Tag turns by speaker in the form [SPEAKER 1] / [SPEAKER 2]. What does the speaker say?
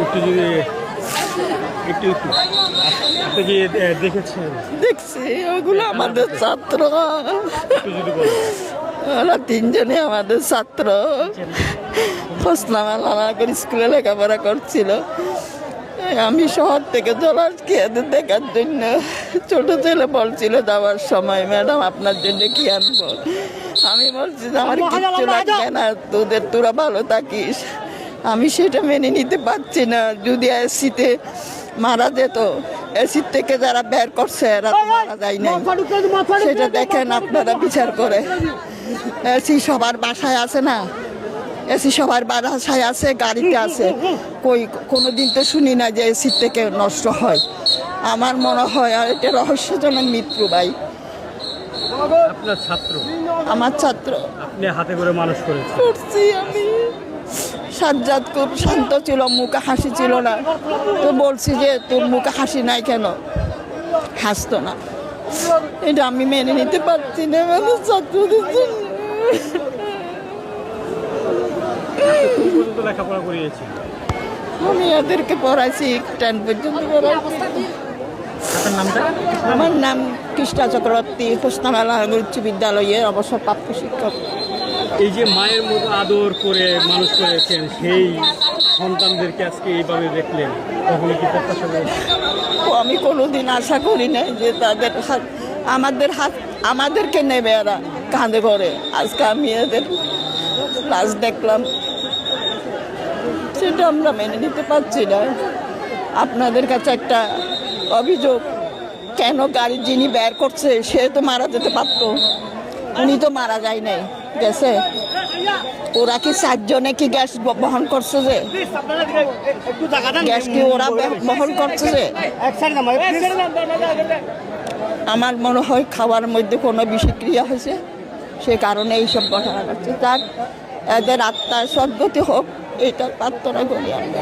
[SPEAKER 1] একটু যদি একটু একটু আপনি কি দেখেছেন?
[SPEAKER 2] দেখছি ওগুলো আমাদের ছাত্র,
[SPEAKER 1] একটু যদি বলেন।
[SPEAKER 2] ওরা তিনজনে আমাদের ছাত্র। হোসনামালানগর স্কুলে লেখাপড়া করছিল। আমি শহর থেকে জলার খেয়ে দেখার জন্য, ছোট ছেলে বলছিল যাওয়ার সময়, ম্যাডাম আপনার জন্য কি আনবো? আমি বলছি যে আমার কিচ্ছু লাগবে না, তোরা ভালো থাকিস। আমি সেটা মেনে নিতে পারছি না। যদি এসিতে মারা যেত, এসির থেকে যারা বের করছে এরা তো মারা যায় নাই, সেটা দেখেন আপনারা বিচার করে। এসি সবার বাসায় আছে না, এসি সবার বাসায় আছে, গাড়িতে আছে, কোনোদিন তো শুনি না যে এসির থেকে নষ্ট হয়। আমার মনে হয় আর এটা রহস্যজনক মৃত্যু। ভাই
[SPEAKER 1] আপনার ছাত্র?
[SPEAKER 2] আমার ছাত্র।
[SPEAKER 1] আপনি হাতে করে মানুষ করেছেন?
[SPEAKER 2] করছি আমি। সাজ্জাদ খুব শান্ত ছিল, মুখে হাসি ছিল না। তো বলছি যে তোর মুখে হাসি নাই কেন? হাসতো না। এটা আমি মেনে নিতে পারছি না আমার ছাত্রদের জন্য।
[SPEAKER 1] লেখাপড়া করিয়েছি
[SPEAKER 2] আমি এদেরকে পড়াইছি 10 পর্যন্ত পড়াইছি।
[SPEAKER 1] আপনার নামটা?
[SPEAKER 2] আমার নাম কৃষ্ণা চক্রবর্তী, হোসনামালানগর উচ্চ বিদ্যালয়ের অবসরপ্রাপ্ত শিক্ষক।
[SPEAKER 1] এই যে মায়ের মতো আদর করে মানুষ করেছেন, সেই সন্তানদেরকে আজকে এইভাবে দেখলেন, তখন কি প্রত্যাশা করেছেন?
[SPEAKER 2] আমি কোনোদিন আশা করি না যে তাদের আমাদেরকে নেবে এরা কাঁধে করে। আজকে আমি এদের লাশ দেখলাম, সেটা আমরা মেনে নিতে পারছি না। আপনাদের কাছে একটা অভিযোগ, কেন গাড়ি যিনি বের করছে সে তো মারা যেতে পারতো, উনি তো মারা যায় নাই, গেছে। ওরা কি 4 জনে কি গ্যাস বহন করছে? যে গ্যাস কি ওরা বহন করছে? যে আমার মনে হয় খাওয়ার মধ্যে কোনো বিষক্রিয়া হয়েছে, সে কারণে এইসব ঘটনা ঘটছে। তার এদের আত্মার সদ্গতি হোক, এটা প্রার্থনা করি আমরা।